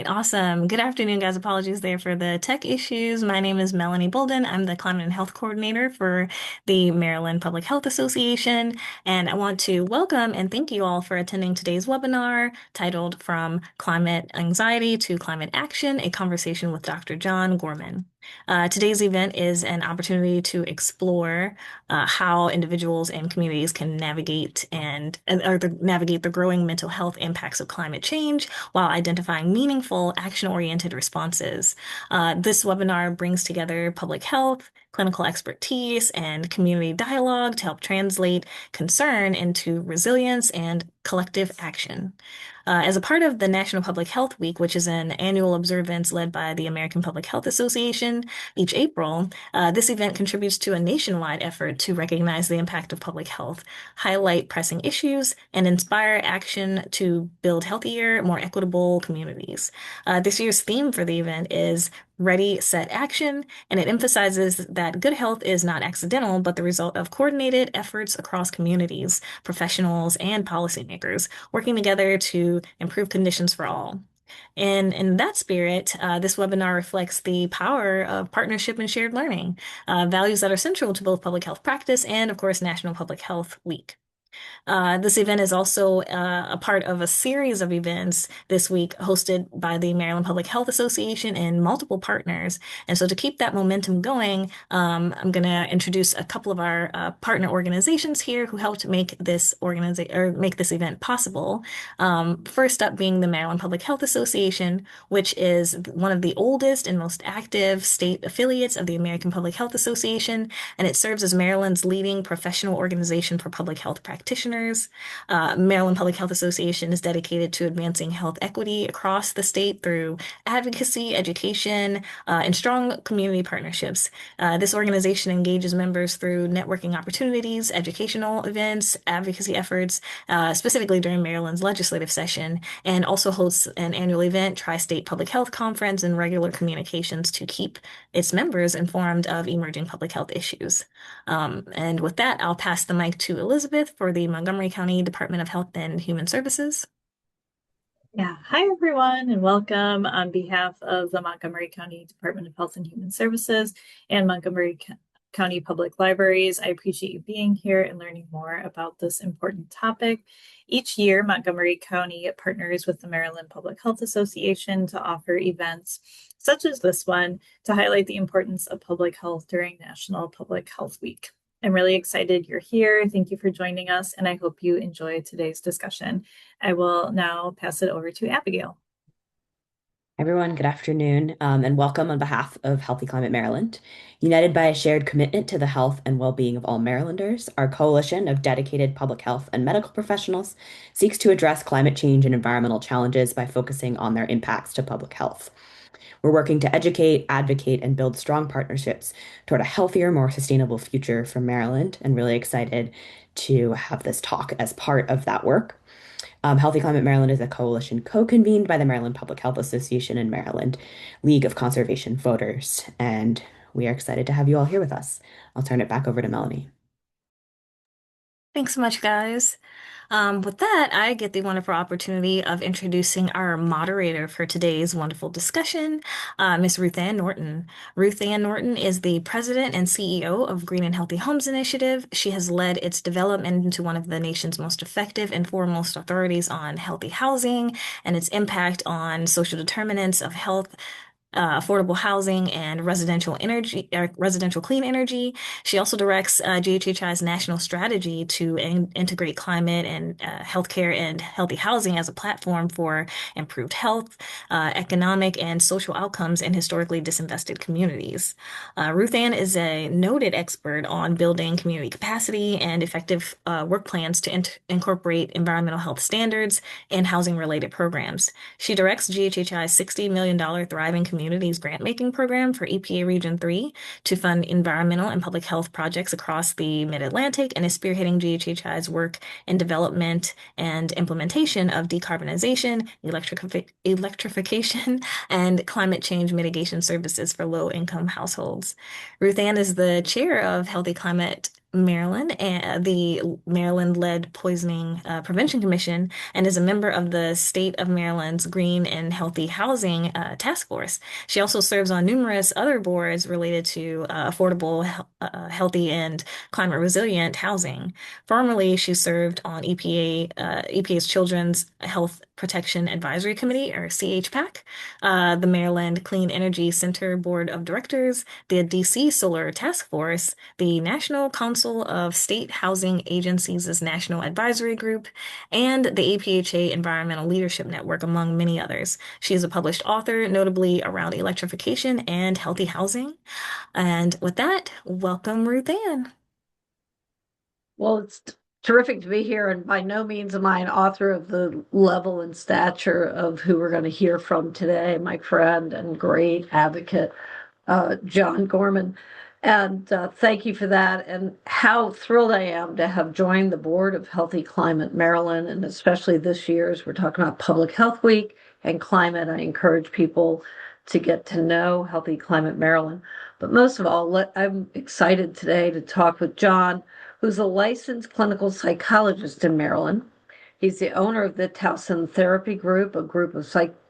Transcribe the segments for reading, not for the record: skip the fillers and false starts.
Awesome. Good afternoon, guys. Apologies there for the tech issues. My name is Melanie Bolden. I'm the Climate and Health Coordinator for the Maryland Public Health Association. And I want to welcome and thank you all for attending today's webinar titled From Climate Anxiety to Climate Action, a conversation with Dr. Jon Gorman. Today's event is an opportunity to explore how individuals and communities can navigate the growing mental health impacts of climate change while identifying meaningful, action-oriented responses. This webinar brings together public health, clinical expertise, and community dialogue to help translate concern into resilience and collective action. As a part of the National Public Health Week, which is an annual observance led by the American Public Health Association each April, this event contributes to a nationwide effort to recognize the impact of public health, highlight pressing issues, and inspire action to build healthier, more equitable communities. This year's theme for the event is Ready, Set, Action, and it emphasizes that good health is not accidental, but the result of coordinated efforts across communities, professionals, and policymakers working together to improve conditions for all. And in that spirit, this webinar reflects the power of partnership and shared learning, values that are central to both public health practice and, of course, National Public Health Week. This event is also a part of a series of events this week hosted by the Maryland Public Health Association and multiple partners. And so to keep that momentum going, I'm going to introduce a couple of our partner organizations here who helped make this event possible. First up being the Maryland Public Health Association, which is one of the oldest and most active state affiliates of the American Public Health Association, and it serves as Maryland's leading professional organization for public health practitioners. Maryland Public Health Association is dedicated to advancing health equity across the state through advocacy, education, and strong community partnerships. This organization engages members through networking opportunities, educational events, advocacy efforts, specifically during Maryland's legislative session, and also hosts an annual event, Tri-State Public Health Conference, and regular communications to keep its members informed of emerging public health issues. And with that, I'll pass the mic to Elizabeth for the Montgomery County Department of Health and Human Services. Yeah, hi everyone, and welcome on behalf of the Montgomery County Department of Health and Human Services and Montgomery County Public Libraries. I appreciate you being here and learning more about this important topic. Each year, Montgomery County partners with the Maryland Public Health Association to offer events such as this one to highlight the importance of public health during National Public Health Week. I'm really excited you're here. Thank you for joining us, and I hope you enjoy today's discussion. I will now pass it over to Abigail. Everyone, good afternoon, and welcome on behalf of Healthy Climate Maryland. United by a shared commitment to the health and well-being of all Marylanders, our coalition of dedicated public health and medical professionals seeks to address climate change and environmental challenges by focusing on their impacts to public health. We're working to educate, advocate, and build strong partnerships toward a healthier, more sustainable future for Maryland, and really excited to have this talk as part of that work. Healthy Climate Maryland is a coalition co-convened by the Maryland Public Health Association and Maryland League of Conservation Voters, and we are excited to have you all here with us. I'll turn it back over to Melanie. Thanks so much, guys. With that, I get the wonderful opportunity of introducing our moderator for today's wonderful discussion, Ms. Ruth Ann Norton. Ruth Ann Norton is the president and CEO of Green and Healthy Homes Initiative. She has led its development into one of the nation's most effective and foremost authorities on healthy housing and its impact on social determinants of health, affordable housing and residential clean energy. She also directs GHHI's national strategy to integrate climate and healthcare and healthy housing as a platform for improved health, economic and social outcomes in historically disinvested communities. Ruth Ann is a noted expert on building community capacity and effective work plans to incorporate environmental health standards in housing-related programs. She directs GHHI's $60 million Thriving Communities grant-making program for EPA Region 3 to fund environmental and public health projects across the Mid-Atlantic and is spearheading GHHI's work in development and implementation of decarbonization, electrification, and climate change mitigation services for low-income households. Ruth Ann is the chair of Healthy Climate Maryland, and the Maryland-led Poisoning Prevention Commission, and is a member of the State of Maryland's Green and Healthy Housing Task Force. She also serves on numerous other boards related to affordable, healthy, and climate resilient housing. Formerly, she served on EPA's Children's Health Protection Advisory Committee, or CHPAC, the Maryland Clean Energy Center Board of Directors, the DC Solar Task Force, the National Council of State Housing Agencies' National Advisory Group, and the APHA Environmental Leadership Network, among many others. She is a published author, notably around electrification and healthy housing. And with that, welcome, Ruth Ann. Well, it's terrific to be here, and by no means am I an author of the level and stature of who we're going to hear from today, my friend and great advocate, Jon Gorman. And thank you for that. And how thrilled I am to have joined the board of Healthy Climate Maryland, and especially this year, as we're talking about Public Health Week and climate. I encourage people to get to know Healthy Climate Maryland. But most of all, I'm excited today to talk with Jon, who's a licensed clinical psychologist in Maryland. He's the owner of the Towson Therapy Group, a group of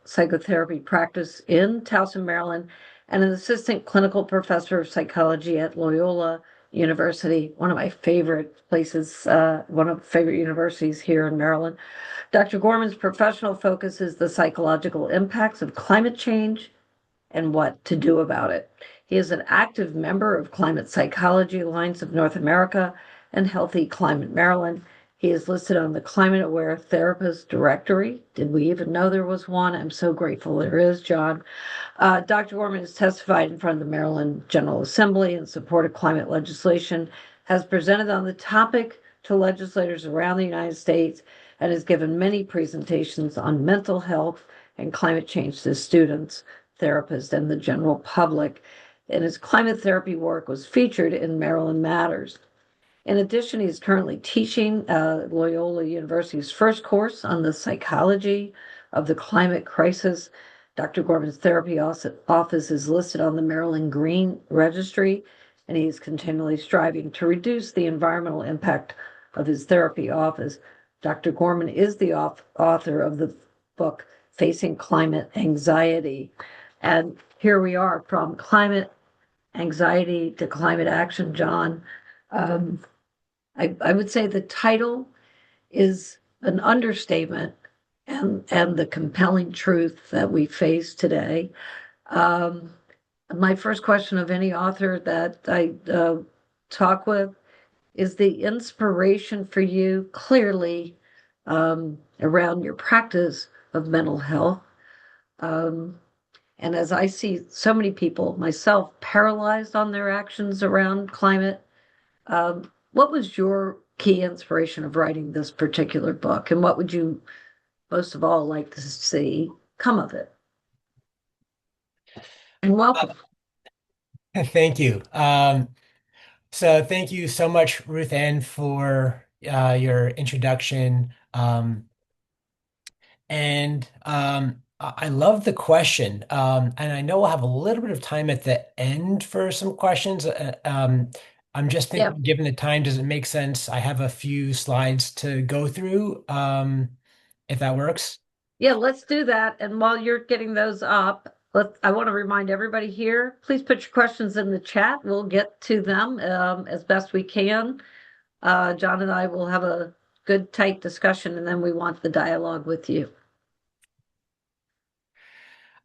psychotherapy practice in Towson, Maryland, and an assistant clinical professor of psychology at Loyola University, one of my favorite places, one of the favorite universities here in Maryland. Dr. Gorman's professional focus is the psychological impacts of climate change and what to do about it. He is an active member of Climate Psychology Alliance of North America and Healthy Climate Maryland. He is listed on the Climate Aware Therapist Directory. Did we even know there was one? I'm so grateful there is, Jon. Dr. Gorman has testified in front of the Maryland General Assembly in support of climate legislation, has presented on the topic to legislators around the United States, and has given many presentations on mental health and climate change to students, therapists, and the general public. And his climate therapy work was featured in Maryland Matters. In addition, he's currently teaching Loyola University's first course on the psychology of the climate crisis. Dr. Gorman's therapy office is listed on the Maryland Green Registry, and he's continually striving to reduce the environmental impact of his therapy office. Dr. Gorman is the author of the book Facing Climate Anxiety. And here we are, from climate anxiety to climate action, Jon. I would say the title is an understatement, and the compelling truth that we face today. Um, my first question of any author that I talk with is the inspiration for you clearly around your practice of mental health. Um, and as I see so many people, myself, paralyzed on their actions around climate, what was your key inspiration of writing this particular book, and what would you most of all like to see come of it? And welcome. Thank you. So thank you so much, Ruth Ann, for your introduction. I love the question. And I know we'll have a little bit of time at the end for some questions. I'm just Yeah, thinking, given the time, does it make sense? I have a few slides to go through, if that works. yeah, let's do that. And while you're getting those up, I want to remind everybody here, please put your questions in the chat. We'll get to them as best we can. Jon and I will have a good, tight discussion, and then we want the dialogue with you.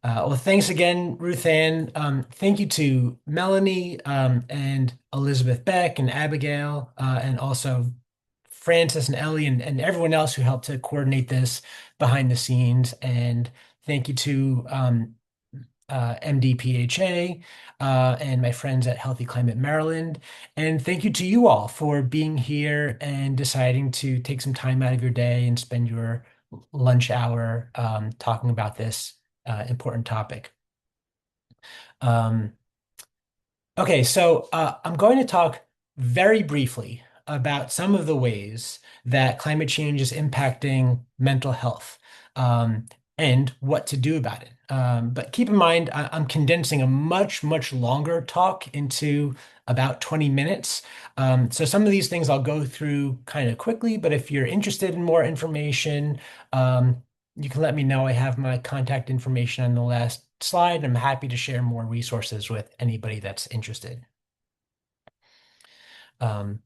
Well, thanks again, Ruth Ann. Thank you to Melanie and Elizabeth Beck and Abigail, and also Francis and Ellie and everyone else who helped to coordinate this behind the scenes. And thank you to MdPHA and my friends at Healthy Climate Maryland. And thank you to you all for being here and deciding to take some time out of your day and spend your lunch hour talking about this important topic. Um, okay, so I'm going to talk very briefly about some of the ways that climate change is impacting mental health. Um, and what to do about it. But keep in mind, I'm condensing a much, much longer talk into about 20 minutes. So some of these things I'll go through kind of quickly, but if you're interested in more information, you can let me know. I have my contact information on the last slide. I'm happy to share more resources with anybody that's interested. Um,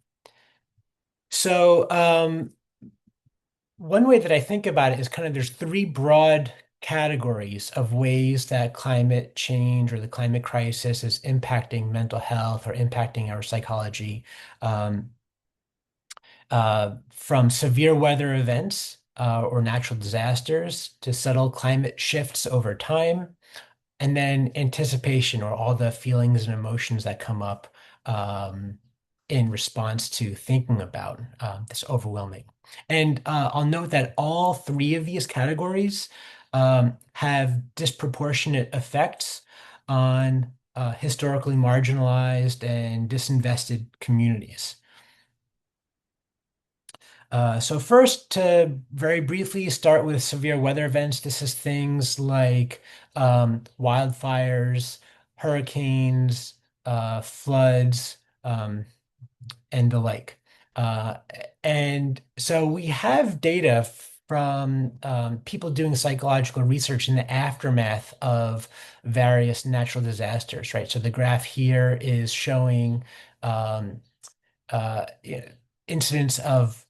so one way that I think about it is kind of there's three broad categories of ways that climate change or the climate crisis is impacting mental health or impacting our psychology. Um, from severe weather events or natural disasters to subtle climate shifts over time, and then anticipation or all the feelings and emotions that come up um, in response to thinking about this overwhelming. And I'll note that all three of these categories have disproportionate effects on historically marginalized and disinvested communities. So first, to very briefly start with severe weather events, this is things like wildfires, hurricanes, floods, and the like. Uh, and so we have data from people doing psychological research in the aftermath of various natural disasters, right? So the graph here is showing um, uh, incidents of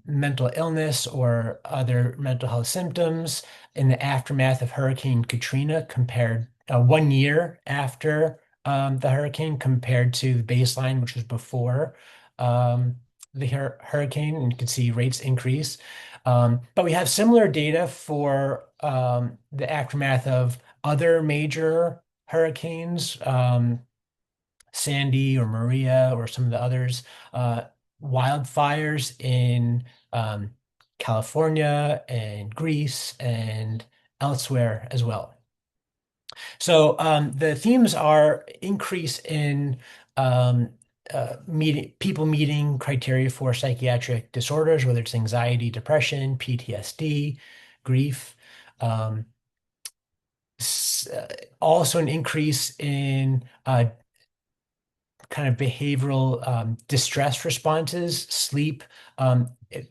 mental illness or other mental health symptoms in the aftermath of Hurricane Katrina compared 1 year after the hurricane compared to the baseline, which was before um, the hurricane, and you can see rates increase. But we have similar data for the aftermath of other major hurricanes. Sandy or Maria or some of the others, uh, wildfires in California and Greece and elsewhere as well. So the themes are increase in people meeting criteria for psychiatric disorders, whether it's anxiety, depression, PTSD, grief. Um, Also an increase in kind of behavioral distress responses, sleep,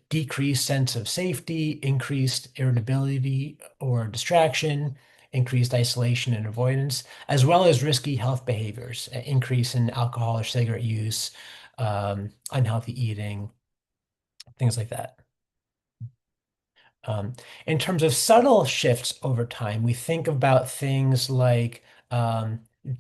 decreased sense of safety, increased irritability or distraction, increased isolation and avoidance, as well as risky health behaviors, increase in alcohol or cigarette use, unhealthy eating, things like that. Um, in terms of subtle shifts over time, we think about things like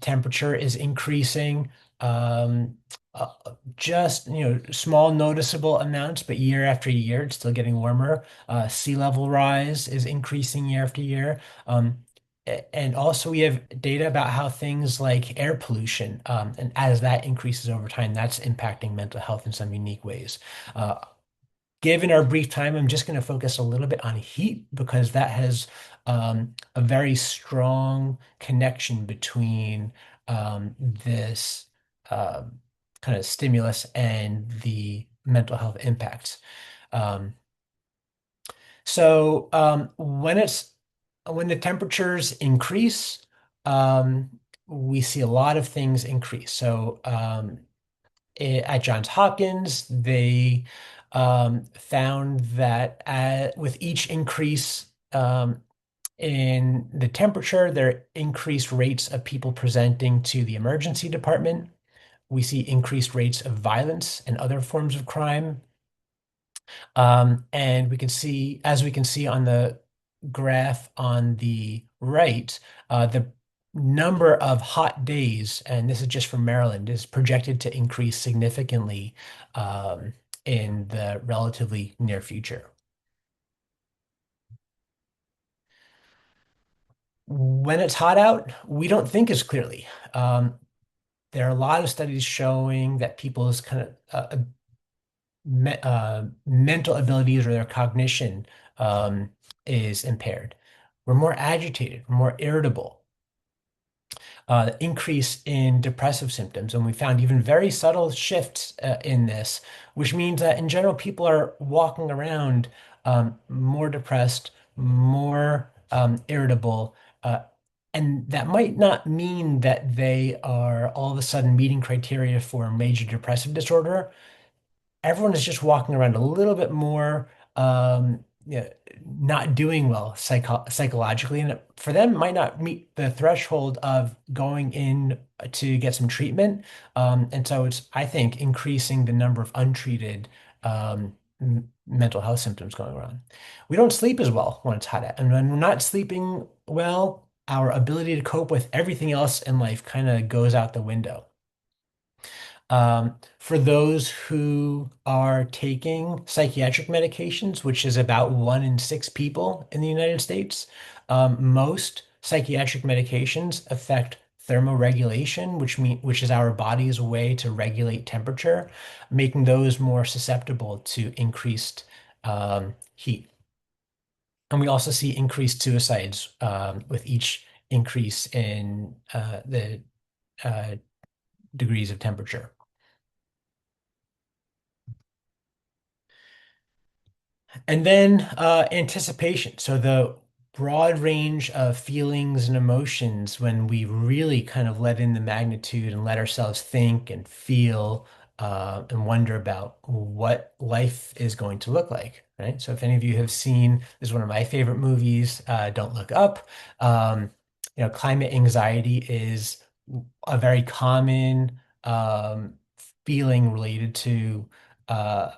temperature is increasing, um, uh, just small noticeable amounts, but year after year, it's still getting warmer. Sea level rise is increasing year after year. And also we have data about how things like air pollution, and as that increases over time, that's impacting mental health in some unique ways. Uh, Given our brief time, I'm just going to focus a little bit on heat because that has a very strong connection between this kind of stimulus and the mental health impacts. Um, when the temperatures increase, um, we see a lot of things increase. At Johns Hopkins, they found that with each increase in the temperature, there are increased rates of people presenting to the emergency department. We see increased rates of violence and other forms of crime. And as we can see on the graph on the right, the number of hot days, and this is just for Maryland, is projected to increase significantly in the relatively near future. When it's hot out, we don't think as clearly. There are a lot of studies showing that people's kind of mental abilities or their cognition is impaired. We're more agitated, we're more irritable, increase in depressive symptoms. And we found even very subtle shifts in this, which means that in general, people are walking around more depressed, more irritable. Uh, and that might not mean that they are all of a sudden meeting criteria for major depressive disorder. Everyone is just walking around a little bit more yeah, not doing well psychologically, and for them might not meet the threshold of going in to get some treatment. And so it's, I think, increasing the number of untreated mental health symptoms going around. We don't sleep as well when it's hot out, and when we're not sleeping well, our ability to cope with everything else in life kind of goes out the window. For those who are taking psychiatric medications, which is about 1 in 6 people in the United States, most psychiatric medications affect thermoregulation, which is our body's way to regulate temperature, making those more susceptible to increased heat. And we also see increased suicides with each increase in the uh, degrees of temperature. And then anticipation. So the broad range of feelings and emotions when we really kind of let in the magnitude and let ourselves think and feel and wonder about what life is going to look like, right? So if any of you have seen, this is one of my favorite movies, Don't Look Up. Um, climate anxiety is a very common feeling related to uh,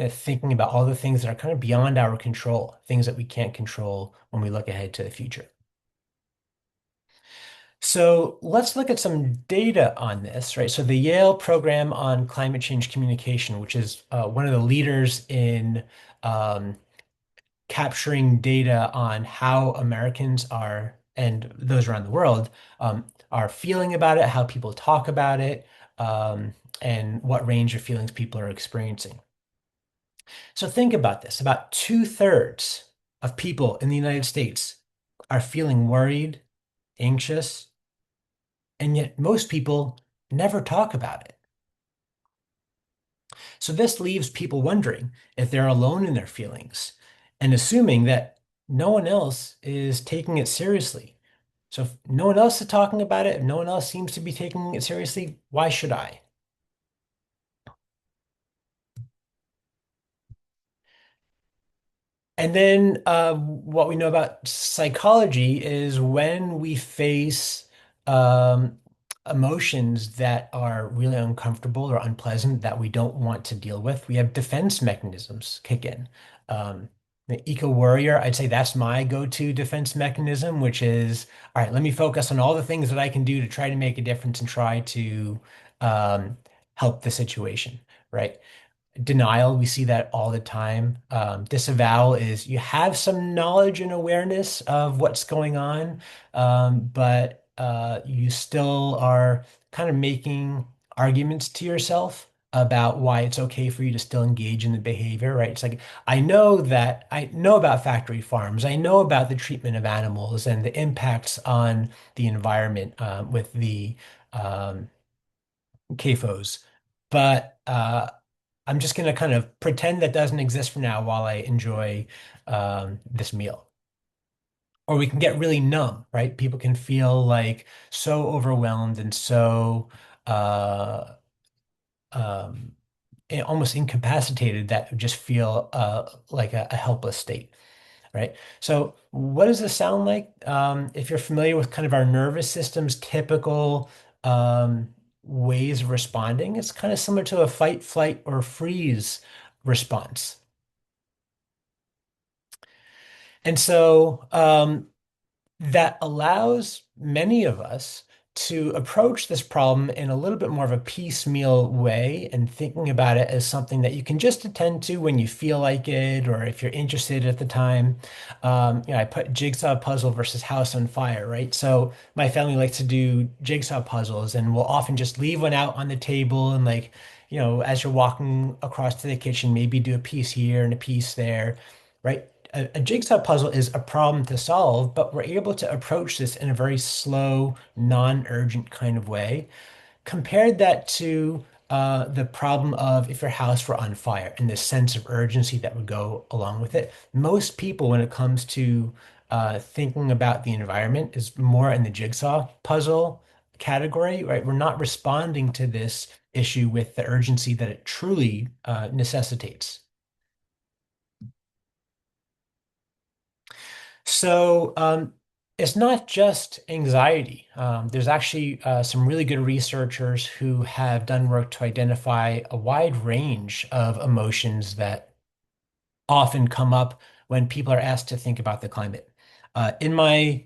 thinking about all the things that are kind of beyond our control, things that we can't control when we look ahead to the future. So let's look at some data on this, right? So the Yale Program on Climate Change Communication, which is one of the leaders in um, capturing data on how Americans are, and those around the world, are feeling about it, how people talk about it, and what range of feelings people are experiencing. So think about this. About 2/3 of people in the United States are feeling worried, anxious, and yet most people never talk about it. So this leaves people wondering if they're alone in their feelings and assuming that no one else is taking it seriously. So if no one else is talking about it, if no one else seems to be taking it seriously, why should I? And then what we know about psychology is when we face um, emotions that are really uncomfortable or unpleasant that we don't want to deal with, we have defense mechanisms kick in. The eco warrior, I'd say that's my go-to defense mechanism, which is, all right, let me focus on all the things that I can do to try to make a difference and try to um, help the situation, right? Denial, we see that all the time. Disavowal is you have some knowledge and awareness of what's going on, but you still are kind of making arguments to yourself about why it's okay for you to still engage in the behavior, right? It's like, I know about factory farms. I know about the treatment of animals and the impacts on the environment with the um, CAFOs. But I'm just going to kind of pretend that doesn't exist for now while I enjoy this meal. Or we can get really numb, right? People can feel like so overwhelmed and so uh, um, almost incapacitated that just feel like a helpless state, right? So, what does this sound like? If you're familiar with kind of our nervous system's typical ways of responding, it's kind of similar to a fight, flight, or freeze response. And so that allows many of us to approach this problem in a little bit more of a piecemeal way and thinking about it as something that you can just attend to when you feel like it or if you're interested at the time. I put jigsaw puzzle versus house on fire, right? So my family likes to do jigsaw puzzles and we'll often just leave one out on the table and like, as you're walking across to the kitchen, maybe do a piece here and a piece there, right? A jigsaw puzzle is a problem to solve, but we're able to approach this in a very slow, non-urgent kind of way. Compared that to the problem of if your house were on fire and the sense of urgency that would go along with it. Most people, when it comes to thinking about the environment is more in the jigsaw puzzle category, right? We're not responding to this issue with the urgency that it truly necessitates. So it's not just anxiety. There's actually some really good researchers who have done work to identify a wide range of emotions that often come up when people are asked to think about the climate. In my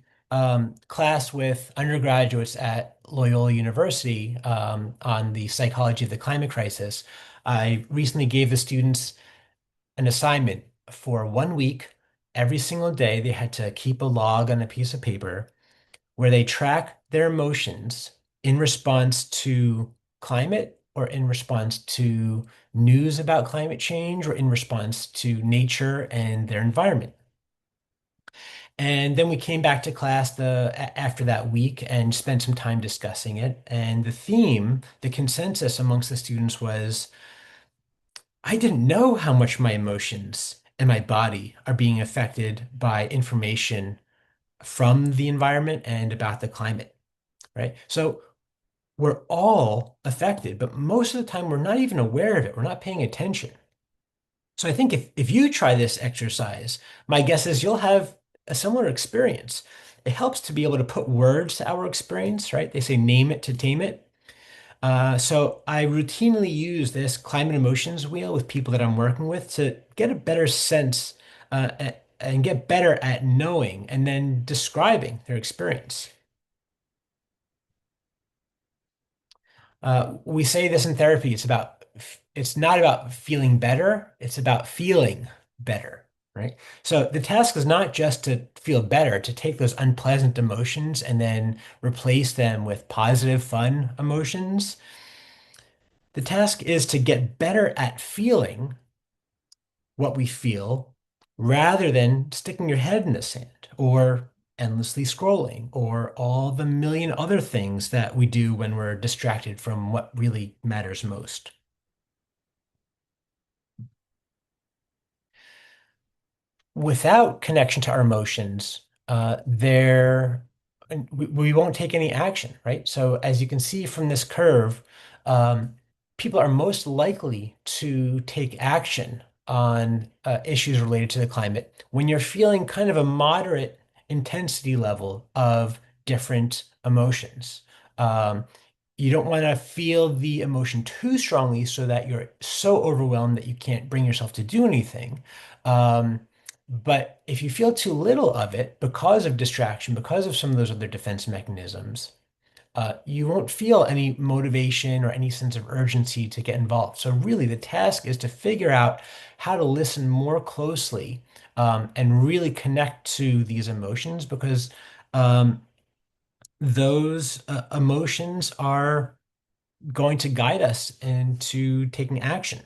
class with undergraduates at Loyola University on the psychology of the climate crisis, I recently gave the students an assignment for 1 week. Every single day, they had to keep a log on a piece of paper where they track their emotions in response to climate or in response to news about climate change or in response to nature and their environment. And then we came back to class after that week and spent some time discussing it. And the theme, the consensus amongst the students was, I didn't know how much my emotions and my body are being affected by information from the environment and about the climate, right? So we're all affected, but most of the time we're not even aware of it. We're not paying attention. So I think if you try this exercise, my guess is you'll have a similar experience. It helps to be able to put words to our experience, right? They say name it to tame it. So I routinely use this climate emotions wheel with people that I'm working with to get a better sense and get better at knowing and then describing their experience. We say this in therapy. It's not about feeling better. It's about feeling better, right? So the task is not just to feel better, to take those unpleasant emotions and then replace them with positive, fun emotions. The task is to get better at feeling what we feel rather than sticking your head in the sand or endlessly scrolling or all the million other things that we do when we're distracted from what really matters most. Without connection to our emotions, we won't take any action, right? So as you can see from this curve, people are most likely to take action on issues related to the climate when you're feeling kind of a moderate intensity level of different emotions. Um, you don't want to feel the emotion too strongly so that you're so overwhelmed that you can't bring yourself to do anything. Um, but if you feel too little of it because of distraction, because of some of those other defense mechanisms, you won't feel any motivation or any sense of urgency to get involved. So really, the task is to figure out how to listen more closely and really connect to these emotions because um, those emotions are going to guide us into taking action.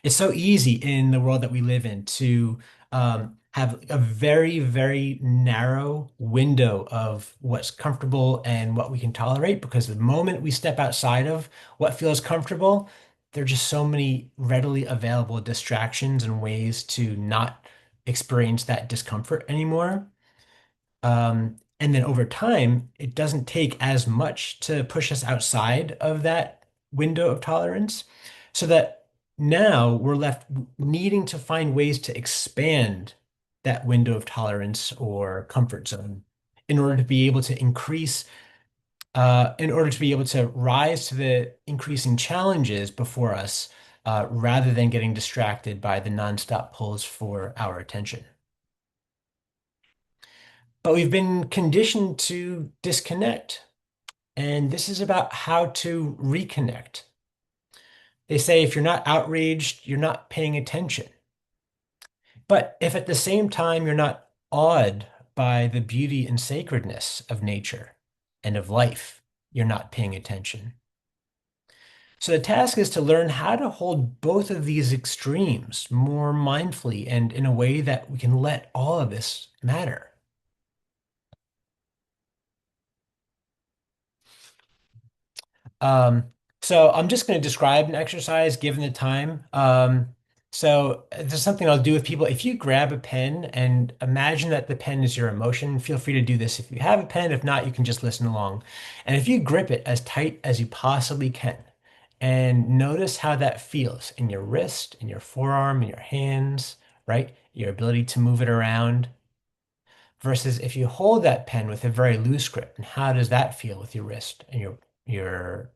It's so easy in the world that we live in to have a very, very narrow window of what's comfortable and what we can tolerate because the moment we step outside of what feels comfortable, there are just so many readily available distractions and ways to not experience that discomfort anymore. And then over time, it doesn't take as much to push us outside of that window of tolerance, so that now we're left needing to find ways to expand that window of tolerance or comfort zone in order to be able to in order to be able to rise to the increasing challenges before us, rather than getting distracted by the nonstop pulls for our attention. But we've been conditioned to disconnect. And this is about how to reconnect. They say if you're not outraged, you're not paying attention. But if at the same time you're not awed by the beauty and sacredness of nature and of life, you're not paying attention. So the task is to learn how to hold both of these extremes more mindfully and in a way that we can let all of this matter. Um, so I'm just going to describe an exercise given the time. So there's something I'll do with people. If you grab a pen and imagine that the pen is your emotion, feel free to do this. If you have a pen, if not, you can just listen along. And if you grip it as tight as you possibly can, and notice how that feels in your wrist, in your forearm, in your hands, right? Your ability to move it around versus if you hold that pen with a very loose grip, and how does that feel with your wrist and your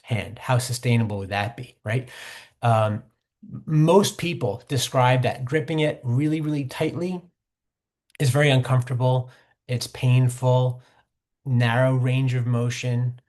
hand? How sustainable would that be, right? Um, Most people describe that gripping it really, really tightly is very uncomfortable. It's painful, narrow range of motion.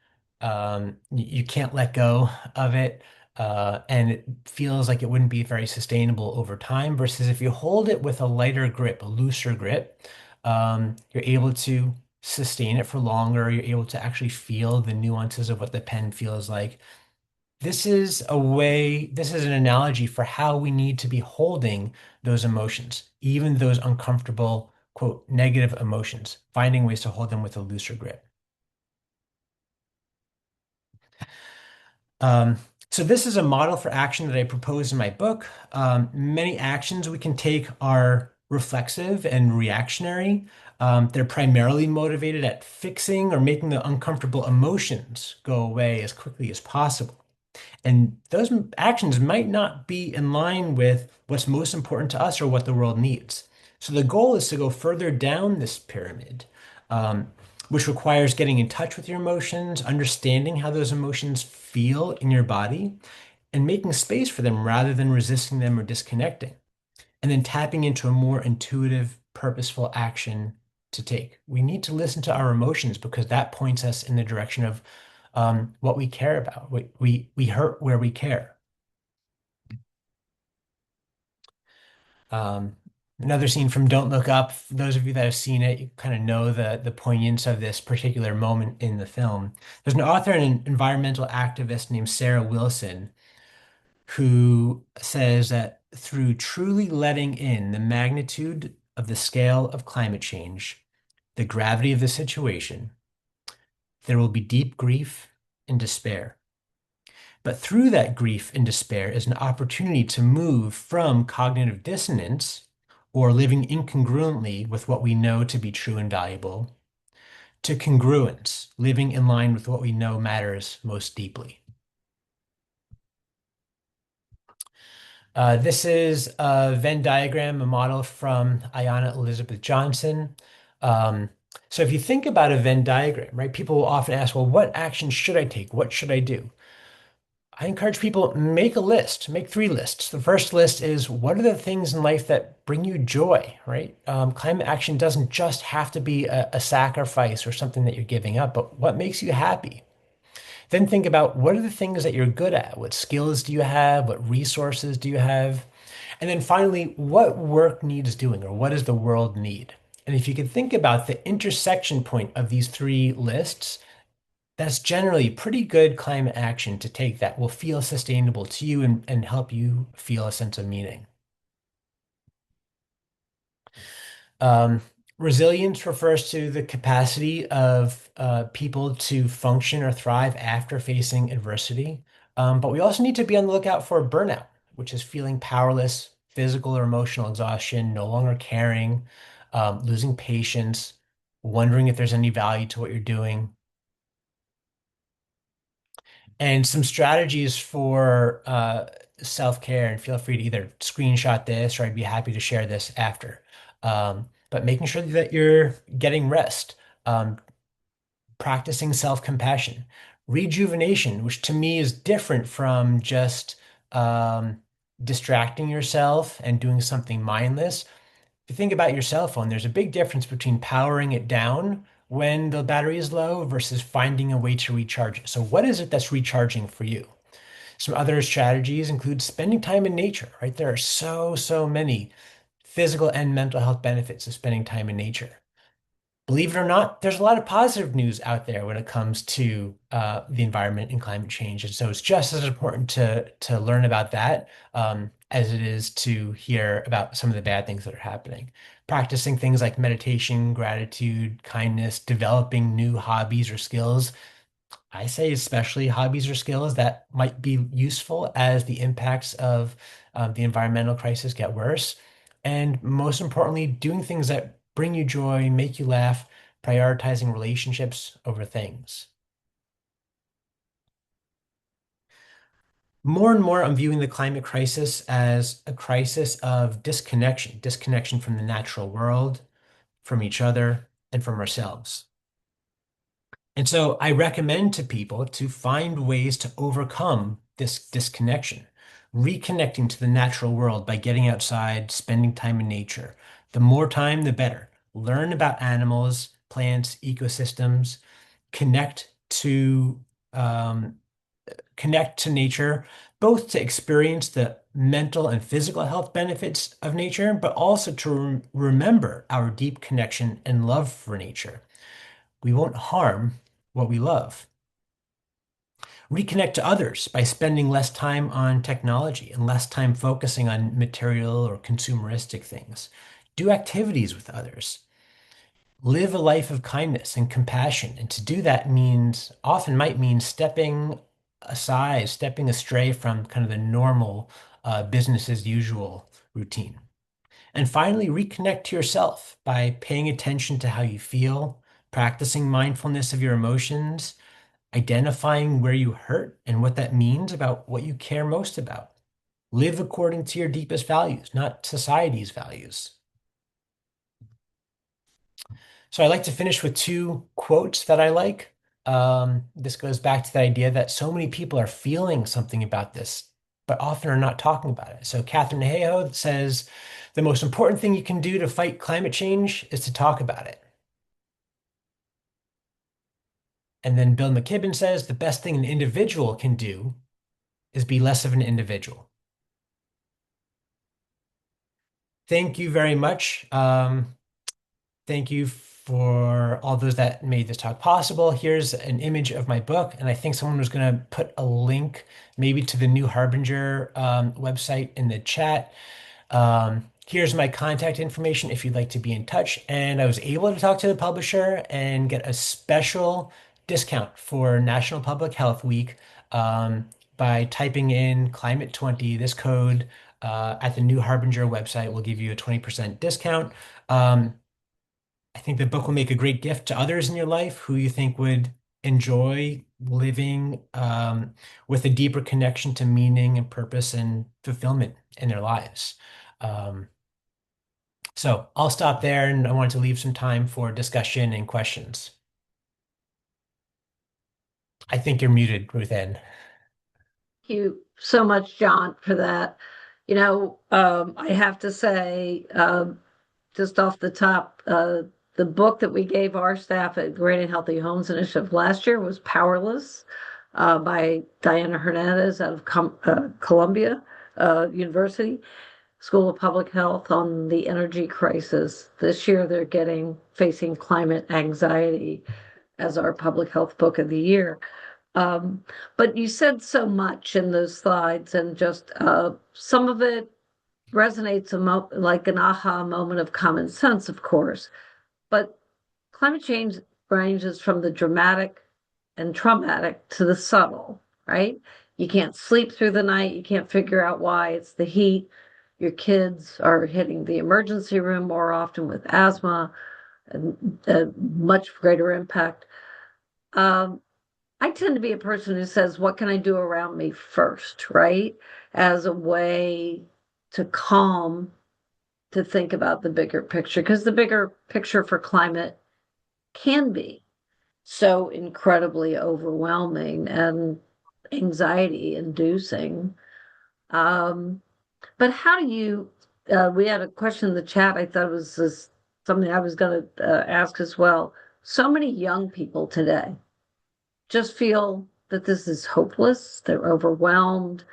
You can't let go of it. And it feels like it wouldn't be very sustainable over time. Versus if you hold it with a lighter grip, a looser grip, you're able to sustain it for longer. You're able to actually feel the nuances of what the pen feels like. This is an analogy for how we need to be holding those emotions, even those uncomfortable, quote, negative emotions, finding ways to hold them with a looser grip. Um, so this is a model for action that I propose in my book. Many actions we can take are reflexive and reactionary. They're primarily motivated at fixing or making the uncomfortable emotions go away as quickly as possible. And those actions might not be in line with what's most important to us or what the world needs. So the goal is to go further down this pyramid, um, which requires getting in touch with your emotions, understanding how those emotions feel in your body, and making space for them rather than resisting them or disconnecting, and then tapping into a more intuitive, purposeful action to take. We need to listen to our emotions because that points us in the direction of what we care about. We hurt where we care. Um, Another scene from Don't Look Up. For those of you that have seen it, you kind of know the poignance of this particular moment in the film. There's an author and an environmental activist named Sarah Wilson who says that through truly letting in the magnitude of the scale of climate change, the gravity of the situation, there will be deep grief and despair. But through that grief and despair is an opportunity to move from cognitive dissonance or living incongruently with what we know to be true and valuable to congruence, living in line with what we know matters most deeply. This is a Venn diagram, a model from Ayanna Elizabeth Johnson. Um, so if you think about a Venn diagram, right, people will often ask, well, what action should I take? What should I do? I encourage people make a list, make three lists. The first list is what are the things in life that bring you joy, right? Climate action doesn't just have to be a sacrifice or something that you're giving up, but what makes you happy? Then think about what are the things that you're good at? What skills do you have? What resources do you have? And then finally, what work needs doing or what does the world need? And if you can think about the intersection point of these three lists, that's generally pretty good climate action to take that will feel sustainable to you and help you feel a sense of meaning. Um, Resilience refers to the capacity of people to function or thrive after facing adversity. But we also need to be on the lookout for burnout, which is feeling powerless, physical or emotional exhaustion, no longer caring, losing patience, wondering if there's any value to what you're doing. And some strategies for self-care, and feel free to either screenshot this or I'd be happy to share this after. But making sure that you're getting rest, um, practicing self-compassion, rejuvenation, which to me is different from just um, distracting yourself and doing something mindless. If you think about your cell phone, there's a big difference between powering it down when the battery is low versus finding a way to recharge it. So, what is it that's recharging for you? Some other strategies include spending time in nature, right? There are so many physical and mental health benefits of spending time in nature. Believe it or not, there's a lot of positive news out there when it comes to the environment and climate change. And so it's just as important to learn about that as it is to hear about some of the bad things that are happening. Practicing things like meditation, gratitude, kindness, developing new hobbies or skills, I say especially hobbies or skills that might be useful as the impacts of the environmental crisis get worse. And most importantly, doing things that bring you joy, make you laugh, prioritizing relationships over things. More and more, I'm viewing the climate crisis as a crisis of disconnection, disconnection from the natural world, from each other, and from ourselves. And so I recommend to people to find ways to overcome this disconnection, reconnecting to the natural world by getting outside, spending time in nature. The more time, the better. Learn about animals, plants, ecosystems, connect to um, connect to nature, both to experience the mental and physical health benefits of nature, but also to remember our deep connection and love for nature. We won't harm what we love. Reconnect to others by spending less time on technology and less time focusing on material or consumeristic things. Do activities with others. Live a life of kindness and compassion. And to do that means often might mean stepping aside, stepping astray from kind of the normal business as usual routine. And finally, reconnect to yourself by paying attention to how you feel, practicing mindfulness of your emotions, identifying where you hurt and what that means about what you care most about. Live according to your deepest values, not society's values. So I like to finish with two quotes that I like. This goes back to the idea that so many people are feeling something about this, but often are not talking about it. So Catherine Hayhoe says, the most important thing you can do to fight climate change is to talk about it. And then Bill McKibben says, the best thing an individual can do is be less of an individual. Thank you very much. Thank you for all those that made this talk possible. Here's an image of my book, and I think someone was going to put a link maybe to the New Harbinger website in the chat. Here's my contact information if you'd like to be in touch. And I was able to talk to the publisher and get a special discount for National Public Health Week by typing in Climate 20. This code at the New Harbinger website will give you a 20% discount. I think the book will make a great gift to others in your life who you think would enjoy living with a deeper connection to meaning and purpose and fulfillment in their lives. Um, so I'll stop there, and I wanted to leave some time for discussion and questions. I think you're muted, Ruth Ann. Thank you so much, John, for that. I have to say, just off the top, the book that we gave our staff at Great and Healthy Homes Initiative last year was Powerless by Diana Hernandez out of Columbia University School of Public Health on the energy crisis. This year, they're getting Facing Climate Anxiety as our public health book of the year. Um, but you said so much in those slides, and just some of it resonates like an aha moment of common sense, of course. But climate change ranges from the dramatic and traumatic to the subtle, right? You can't sleep through the night. You can't figure out why. It's the heat. Your kids are hitting the emergency room more often with asthma and a much greater impact. Um, I tend to be a person who says, what can I do around me first, right? As a way to calm, to think about the bigger picture, because the bigger picture for climate can be so incredibly overwhelming and anxiety inducing. Um, but how do you, we had a question in the chat, I thought was something I was going to ask as well. So many young people today just feel that this is hopeless, they're overwhelmed.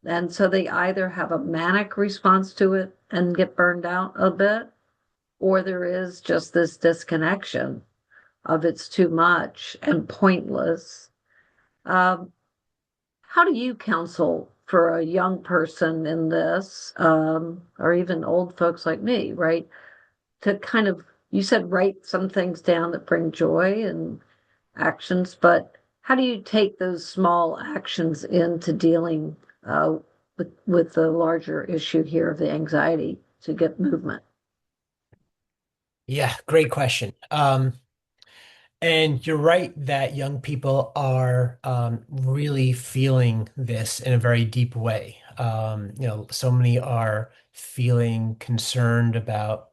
And so they either have a manic response to it and get burned out a bit, or there is just this disconnection of it's too much and pointless. Um, how do you counsel for a young person in this, or even old folks like me, right? To kind of, you said write some things down that bring joy and actions, but how do you take those small actions into dealing uh, with the larger issue here of the anxiety to get movement? Yeah, great question. And you're right that young people are really feeling this in a very deep way. So many are feeling concerned about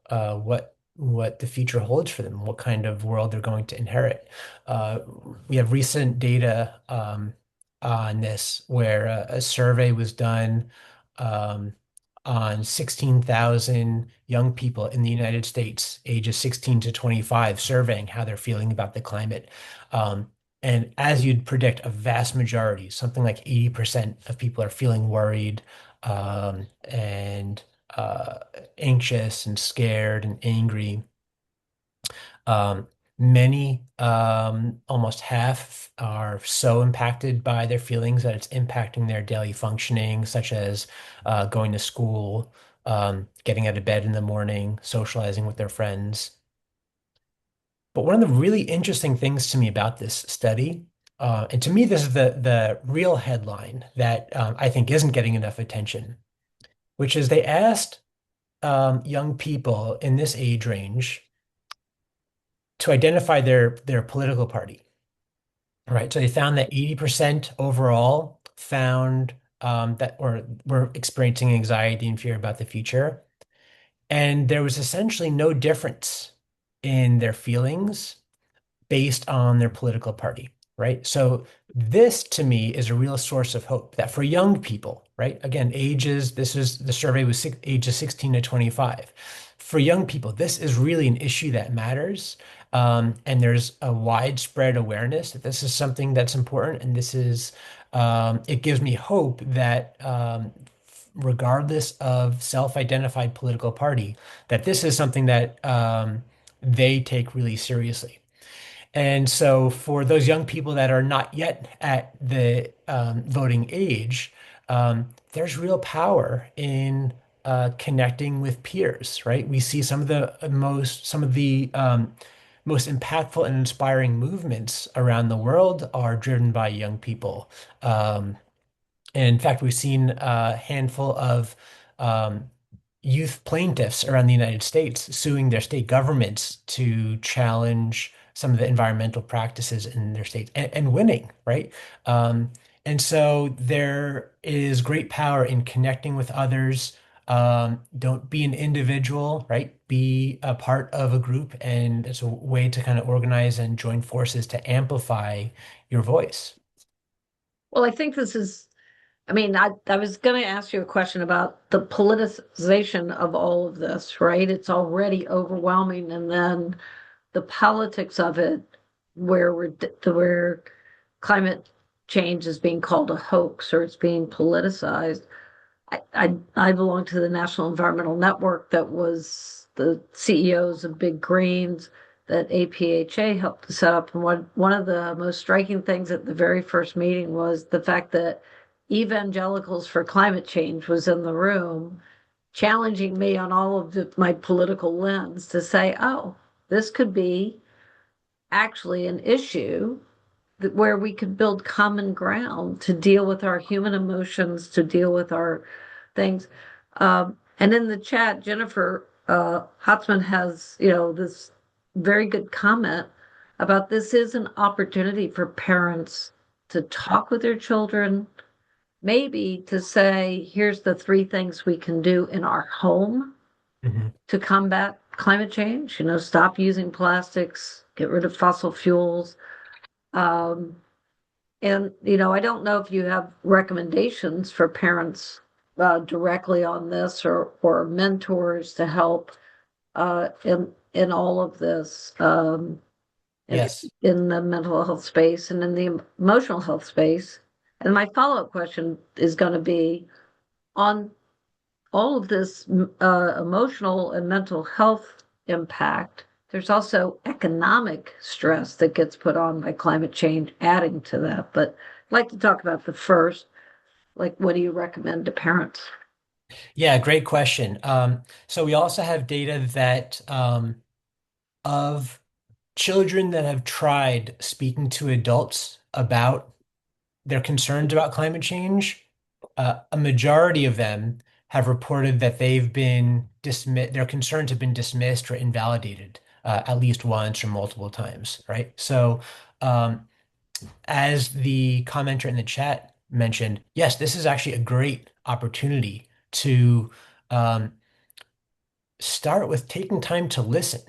what the future holds for them, what kind of world they're going to inherit. Uh, we have recent data on this where a survey was done um, on 16,000 young people in the United States, ages 16 to 25, surveying how they're feeling about the climate. Um, and as you'd predict, a vast majority, something like 80% of people are feeling worried and anxious and scared and angry. Um, Many, almost half, are so impacted by their feelings that it's impacting their daily functioning, such as going to school, getting out of bed in the morning, socializing with their friends. But one of the really interesting things to me about this study, and to me, this is the real headline that I think isn't getting enough attention, which is they asked young people in this age range to identify their political party. Right. So they found that 80% overall found that or were experiencing anxiety and fear about the future. And there was essentially no difference in their feelings based on their political party, right? So this to me is a real source of hope that for young people, right? Again, ages, this is the survey was ages 16 to 25. For young people, this is really an issue that matters. And there's a widespread awareness that this is something that's important. And this is, it gives me hope that regardless of self-identified political party, that this is something that they take really seriously. And so, for those young people that are not yet at the voting age, there's real power in connecting with peers, right? We see some of the most impactful and inspiring movements around the world are driven by young people. And in fact, we've seen a handful of um, youth plaintiffs around the United States suing their state governments to challenge some of the environmental practices in their states and winning, right? Um, and so there is great power in connecting with others. Don't be an individual, right? Be a part of a group, and it's a way to kind of organize and join forces to amplify your voice. Well, I think this is, I mean, I was going to ask you a question about the politicization of all of this, right? It's already overwhelming. And then the politics of it, where climate change is being called a hoax or it's being politicized. I belong to the National Environmental Network that was the CEOs of Big Greens that APHA helped to set up. And one of the most striking things at the very first meeting was the fact that Evangelicals for Climate Change was in the room challenging me on all of my political lens to say, oh, this could be actually an issue where we could build common ground to deal with our human emotions, to deal with our things. And in the chat, Jennifer Hotzman has, this very good comment about this is an opportunity for parents to talk with their children, maybe to say, here's the three things we can do in our home Mhm. to combat climate change. Stop using plastics, get rid of fossil fuels. Um, and, I don't know if you have recommendations for parents directly on this or mentors to help in all of this, in, Yes. in the mental health space and in the emotional health space. And my follow-up question is going to be on all of this emotional and mental health impact. There's also economic stress that gets put on by climate change, adding to that. But I'd like to talk about the first, like, what do you recommend to parents? Yeah, great question. So we also have data that of children that have tried speaking to adults about their concerns about climate change, a majority of them have reported that they've been dismissed, their concerns have been dismissed or invalidated at least once or multiple times, right? So, as the commenter in the chat mentioned, yes, this is actually a great opportunity to um, start with taking time to listen.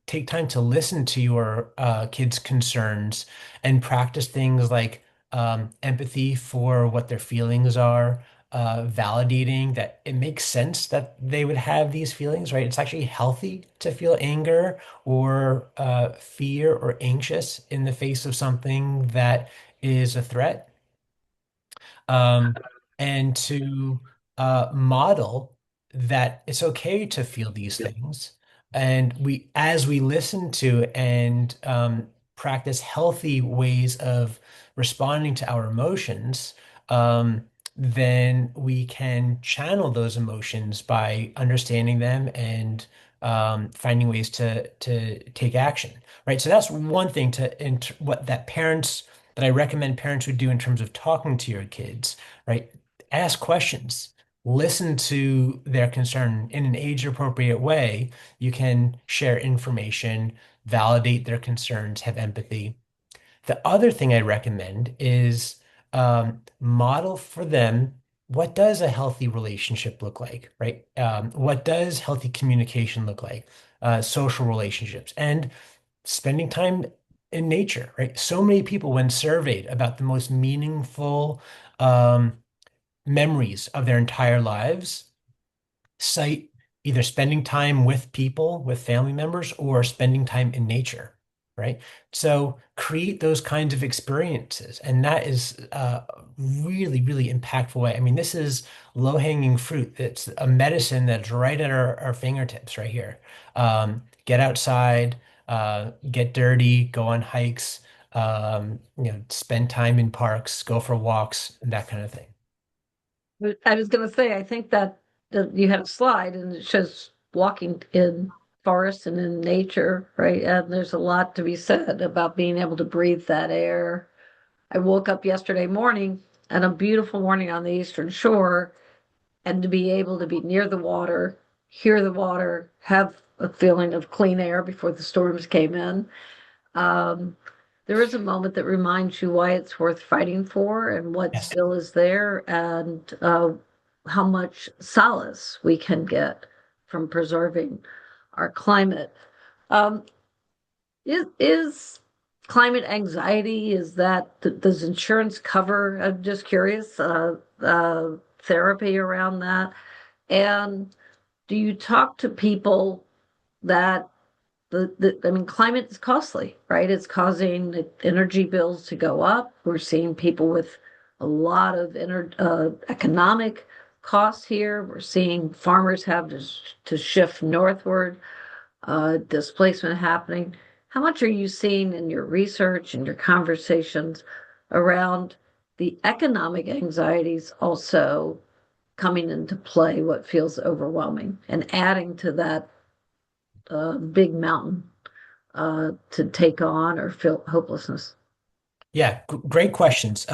Take time to listen to your kids' concerns and practice things like empathy for what their feelings are, validating that it makes sense that they would have these feelings, right? It's actually healthy to feel anger or fear or anxious in the face of something that is a threat, um, and to model that it's okay to feel these things. And as we listen to and practice healthy ways of responding to our emotions, then we can channel those emotions by understanding them and finding ways to take action, right? So that's one thing what that parents that I recommend parents would do in terms of talking to your kids, right? Ask questions, listen to their concern in an age appropriate way. You can share information, validate their concerns, have empathy. The other thing I recommend is model for them what does a healthy relationship look like, right? What does healthy communication look like? Social relationships and spending time in nature, right? So many people, when surveyed about the most meaningful um, memories of their entire lives, cite either spending time with people, with family members, or spending time in nature, right? So create those kinds of experiences. And that is a really, really impactful way. I mean, this is low-hanging fruit. It's a medicine that's right at our fingertips right here. Get outside, get dirty, go on hikes, spend time in parks, go for walks, that kind of thing. I was going to say, I think that you had a slide and it shows walking in forests and in nature, right? And there's a lot to be said about being able to breathe that air. I woke up yesterday morning and a beautiful morning on the Eastern Shore, and to be able to be near the water, hear the water, have a feeling of clean air before the storms came in. Um, there is a moment that reminds you why it's worth fighting for and what Yes. still is there, and how much solace we can get from preserving our climate. Um, is climate anxiety, is that, does insurance cover? I'm just curious, therapy around that. And do you talk to people that I mean, climate is costly, right? It's causing the energy bills to go up. We're seeing people with a lot of economic costs here. We're seeing farmers have to shift northward, displacement happening. How much are you seeing in your research and your conversations around the economic anxieties also coming into play, what feels overwhelming, and adding to that big mountain to take on or feel hopelessness? Yeah, great questions.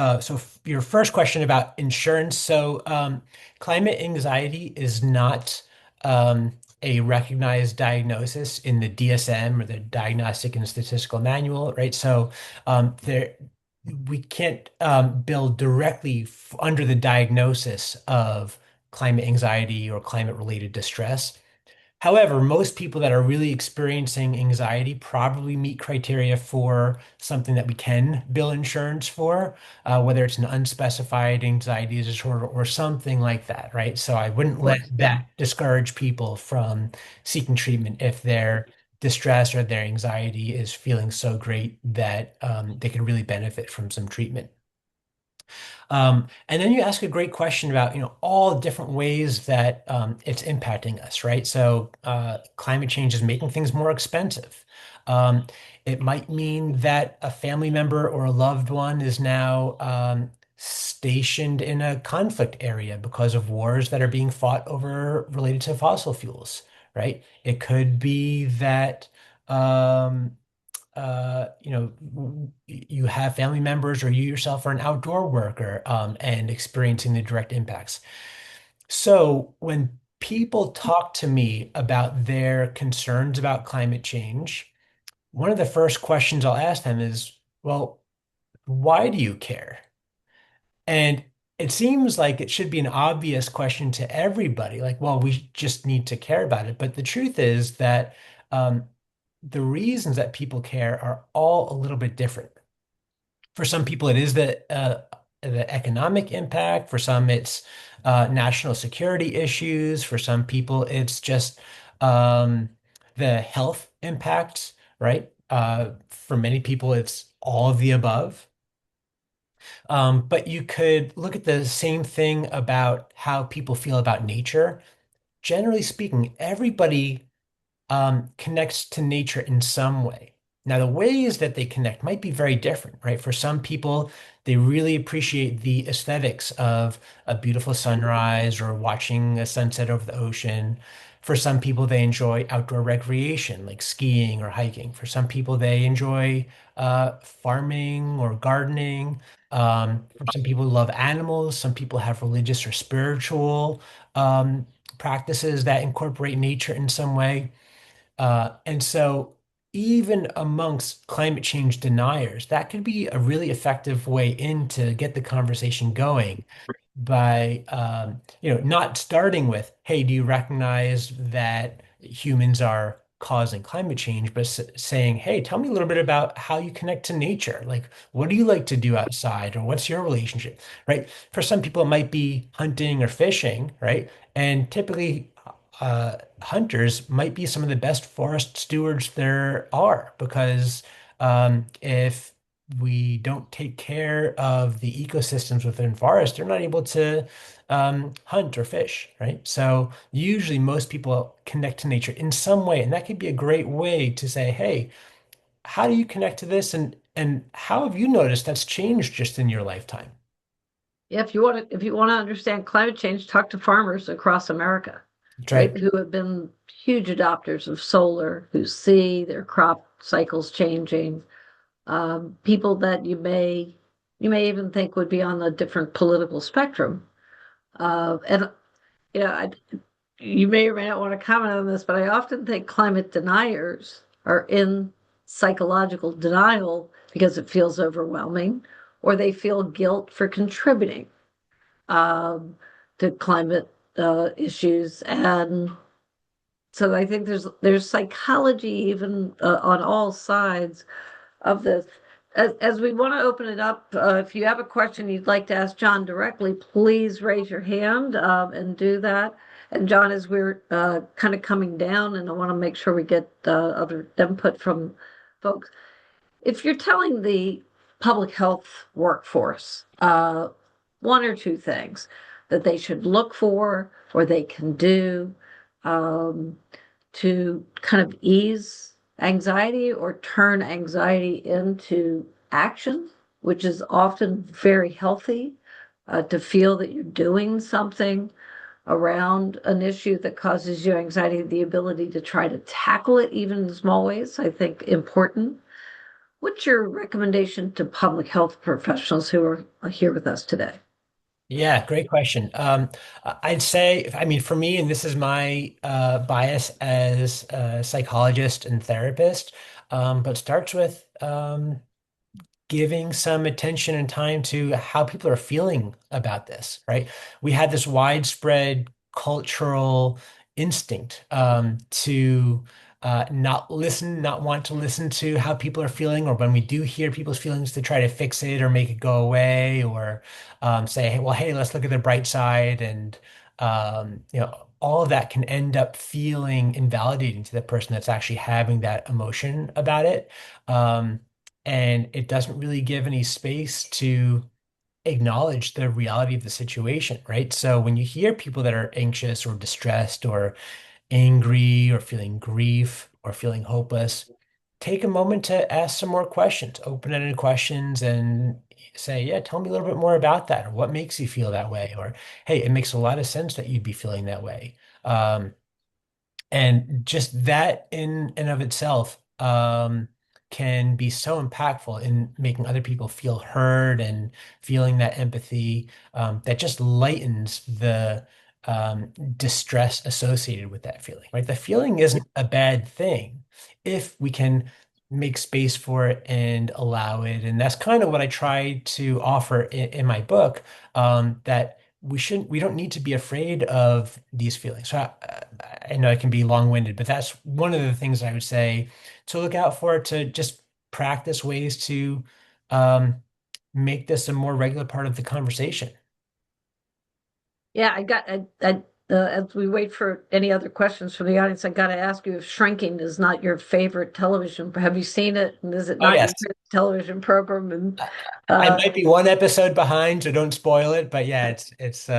Your first question about insurance. Climate anxiety is not a recognized diagnosis in the DSM or the Diagnostic and Statistical Manual, right? There we can't bill directly under the diagnosis of climate anxiety or climate related distress. However, most people that are really experiencing anxiety probably meet criteria for something that we can bill insurance for, whether it's an unspecified anxiety disorder or something like that, right? So I wouldn't Of let course, yeah. that discourage people from seeking treatment if their distress or their anxiety is feeling so great that they could really benefit from some treatment. And then you ask a great question about, all different ways that it's impacting us, right? Climate change is making things more expensive. Um, it might mean that a family member or a loved one is now stationed in a conflict area because of wars that are being fought over related to fossil fuels, right? It could be that um, you have family members or you yourself are an outdoor worker, and experiencing the direct impacts. So when people talk to me about their concerns about climate change, one of the first questions I'll ask them is, well, why do you care? And it seems like it should be an obvious question to everybody, like, well, we just need to care about it. But the truth is that um, the reasons that people care are all a little bit different. For some people, it is the economic impact. For some, it's national security issues. For some people, it's just um, the health impacts, right? For many people, it's all of the above. But you could look at the same thing about how people feel about nature. Generally speaking, everybody connects to nature in some way. Now, the ways that they connect might be very different, right? For some people, they really appreciate the aesthetics of a beautiful sunrise or watching a sunset over the ocean. For some people, they enjoy outdoor recreation like skiing or hiking. For some people, they enjoy farming or gardening. For some people love animals. Some people have religious or spiritual practices that incorporate nature in some way. And so, even amongst climate change deniers, that could be a really effective way in to get the conversation going by, not starting with, "Hey, do you recognize that humans are causing climate change?" But saying, "Hey, tell me a little bit about how you connect to nature. Like, what do you like to do outside, or what's your relationship?" Right? For some people, it might be hunting or fishing, right? And typically, hunters might be some of the best forest stewards there are because if we don't take care of the ecosystems within forests, they're not able to hunt or fish, right? So usually most people connect to nature in some way, and that could be a great way to say, "Hey, how do you connect to this, and how have you noticed that's changed just in your lifetime?" If you want to understand climate change, talk to farmers across America, That's right? right. Who have been huge adopters of solar, who see their crop cycles changing. People that you may even think would be on the different political spectrum. And you know, I, you may or may not want to comment on this, but I often think climate deniers are in psychological denial because it feels overwhelming, or they feel guilt for contributing um, to climate issues. And so I think there's psychology even on all sides of this. As we want to open it up, if you have a question you'd like to ask Jon directly, please raise your hand and do that. And Jon, as we're kind of coming down, and I want to make sure we get other input from folks, if you're telling the public health workforce one or two things that they should look for or they can do um, to kind of ease anxiety or turn anxiety into action, which is often very healthy, to feel that you're doing something around an issue that causes you anxiety, the ability to try to tackle it even in small ways, I think important. What's your recommendation to public health professionals who are here with us today? Yeah, great question. I'd say, I mean, for me, and this is my bias as a psychologist and therapist, but starts with giving some attention and time to how people are feeling about this, right? We had this widespread cultural instinct to not want to listen to how people are feeling, or when we do hear people's feelings, to try to fix it or make it go away, or say, "Hey, well, hey, let's look at the bright side," and all of that can end up feeling invalidating to the person that's actually having that emotion about it. Um, and it doesn't really give any space to acknowledge the reality of the situation, right? So when you hear people that are anxious or distressed or angry or feeling grief or feeling hopeless, take a moment to ask some more questions, open-ended questions, and say, "Yeah, tell me a little bit more about that, or what makes you feel that way?" Or, "Hey, it makes a lot of sense that you'd be feeling that way." And just that in and of itself, can be so impactful in making other people feel heard and feeling that empathy that just lightens the distress associated with that feeling, right? The feeling isn't a bad thing if we can make space for it and allow it. And that's kind of what I try to offer in my book, that we don't need to be afraid of these feelings. So I know it can be long-winded, but that's one of the things I would say to look out for, to just practice ways to um, make this a more regular part of the conversation. Yeah, as we wait for any other questions from the audience, I got to ask you if Shrinking is not your favorite television. Have you seen it? And is it Oh, not your yes. favorite television program? And I uh, might be one episode behind, so don't spoil it. But yeah, it's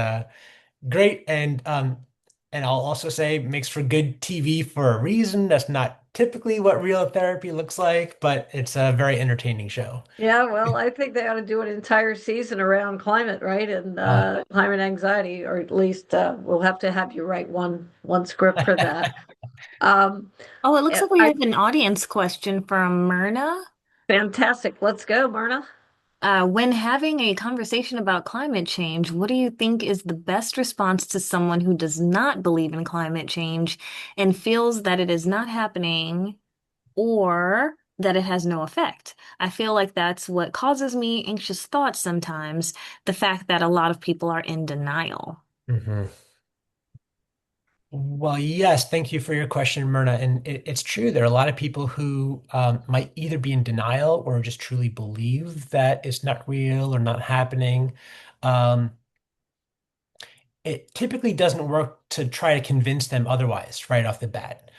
great, and I'll also say makes for good TV for a reason. That's not typically what real therapy looks like, but it's a very entertaining show. yeah, well, I think they ought to do an entire season around climate, right? And Uh, climate anxiety, or at least we'll have to have you write one script for that. Um, Oh, it looks like we I have an audience question from Myrna. Fantastic. Let's go, Myrna. When having a conversation about climate change, what do you think is the best response to someone who does not believe in climate change and feels that it is not happening or that it has no effect? I feel like that's what causes me anxious thoughts sometimes, the fact that a lot of people are in denial. mhm. Well, yes, thank you for your question, Myrna. And it's true, there are a lot of people who might either be in denial or just truly believe that it's not real or not happening. Um, it typically doesn't work to try to convince them otherwise right off the bat.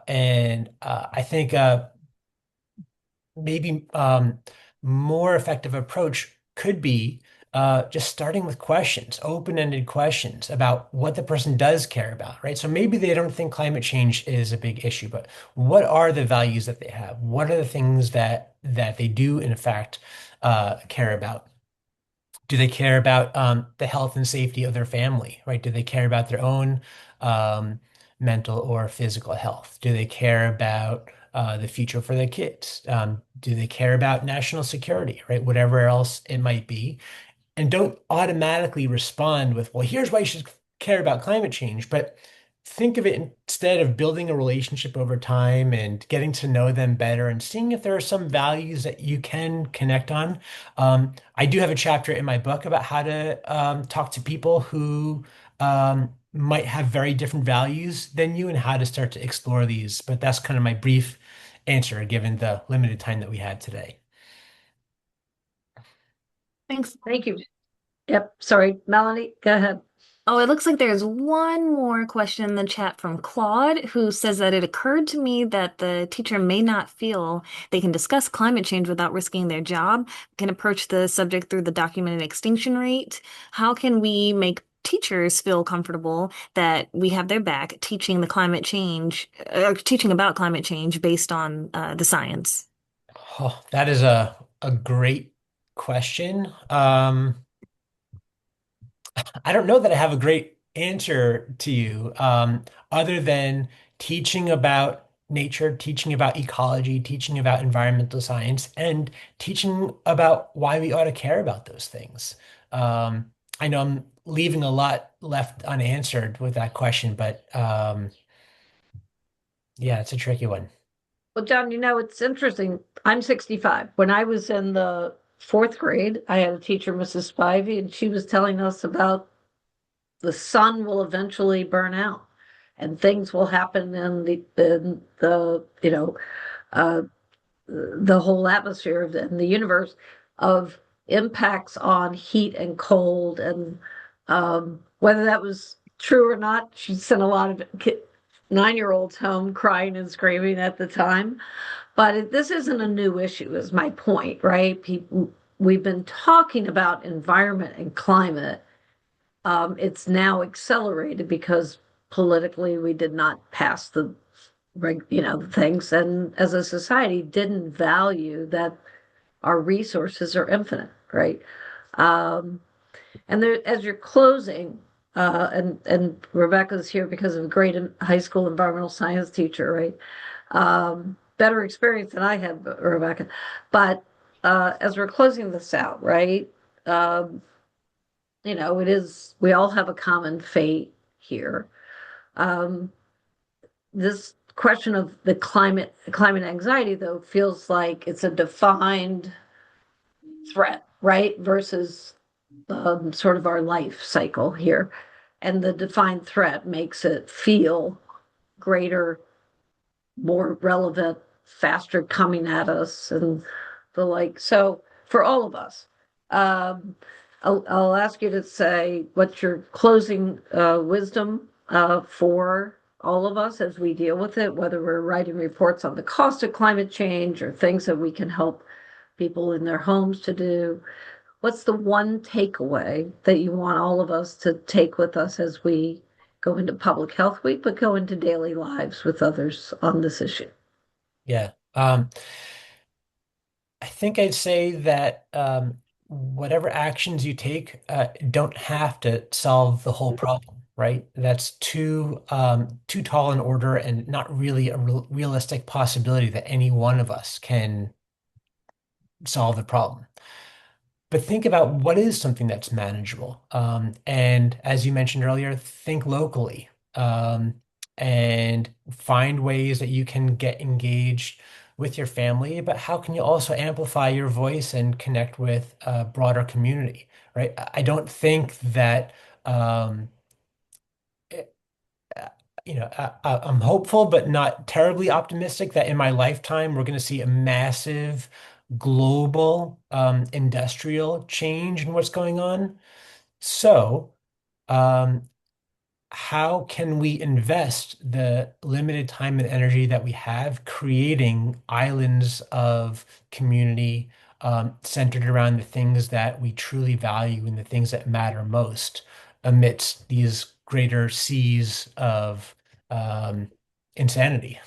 And I think maybe more effective approach could be just starting with questions, open-ended questions about what the person does care about, right? So maybe they don't think climate change is a big issue, but what are the values that they have? What are the things that they do, in fact, care about? Do they care about the health and safety of their family, right? Do they care about their own mental or physical health? Do they care about the future for their kids? Do they care about national security, right? Whatever else it might be, and don't automatically respond with, well, here's why you should care about climate change, but think of it instead of building a relationship over time and getting to know them better and seeing if there are some values that you can connect on. I do have a chapter in my book about how to talk to people who might have very different values than you and how to start to explore these. But that's kind of my brief answer given the limited time that we had today. Thanks. Thank you. Yep. Sorry, Melanie, go ahead. Oh, it looks like there's one more question in the chat from Claude, who says that it occurred to me that the teacher may not feel they can discuss climate change without risking their job, can approach the subject through the documented extinction rate. How can we make teachers feel comfortable that we have their back teaching the climate change, teaching about climate change based on the science? Oh, that is a great question. I don't know that I have a great answer to you, other than teaching about nature, teaching about ecology, teaching about environmental science, and teaching about why we ought to care about those things. I know I'm leaving a lot left unanswered with that question, but yeah, it's a tricky one. Well, John, it's interesting. I'm 65. When I was in the fourth grade, I had a teacher, Mrs. Spivey, and she was telling us about the sun will eventually burn out and things will happen uh, the whole atmosphere of the universe of impacts on heat and cold. And whether that was true or not, she sent a lot of 9-year-olds home crying and screaming at the time. But this isn't a new issue, is my point, right? We've been talking about environment and climate. It's now accelerated because politically we did not pass the things, and as a society didn't value that our resources are infinite, right? Um, and there, as you're closing, and Rebecca's here because of a great high school environmental science teacher, right? better experience than I had, Rebecca. But as we're closing this out, right? Um, it is, we all have a common fate here. Um, this question of the climate anxiety, though, feels like it's a defined threat, right? Versus sort of our life cycle here. And the defined threat makes it feel greater, more relevant, faster coming at us, and the like. So for all of us, um, I'll ask you to say what's your closing wisdom for all of us as we deal with it, whether we're writing reports on the cost of climate change or things that we can help people in their homes to do. What's the one takeaway that you want all of us to take with us as we go into Public Health Week, but go into daily lives with others on this issue? Yeah. I think I'd say that whatever actions you take don't have to solve the whole problem, right? That's too tall an order and not really a realistic possibility that any one of us can solve the problem. But think about what is something that's manageable. And as you mentioned earlier, think locally, and find ways that you can get engaged with your family. But how can you also amplify your voice and connect with a broader community, right? I don't think that uh, I'm hopeful, but not terribly optimistic that in my lifetime we're going to see a massive global industrial change in what's going on. So, um, how can we invest the limited time and energy that we have creating islands of community centered around the things that we truly value and the things that matter most amidst these greater seas of um, insanity?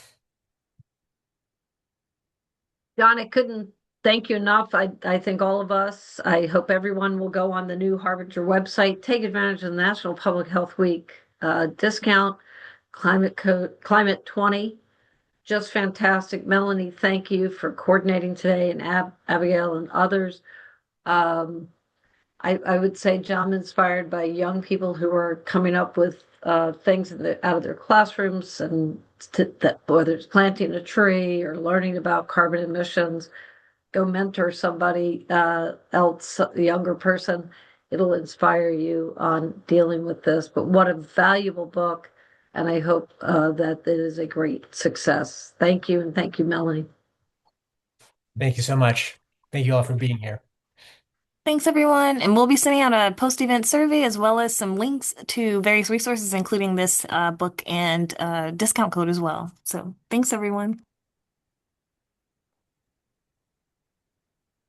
John, I couldn't thank you enough. I think all of us, I hope everyone will go on the new Harbinger website, take advantage of the National Public Health Week discount, Climate 20. Just fantastic. Melanie, thank you for coordinating today, and Abigail and others. Um, I would say, John, inspired by young people who are coming up with things out of their classrooms, and that whether it's planting a tree or learning about carbon emissions, go mentor somebody else, a younger person. It'll inspire you on dealing with this. But what a valuable book. And I hope that it is a great success. Thank you. And thank you, Melanie. Thank you so much. Thank you all for being here. Thanks, everyone. And we'll be sending out a post-event survey as well as some links to various resources, including this book and discount code as well. So thanks, everyone.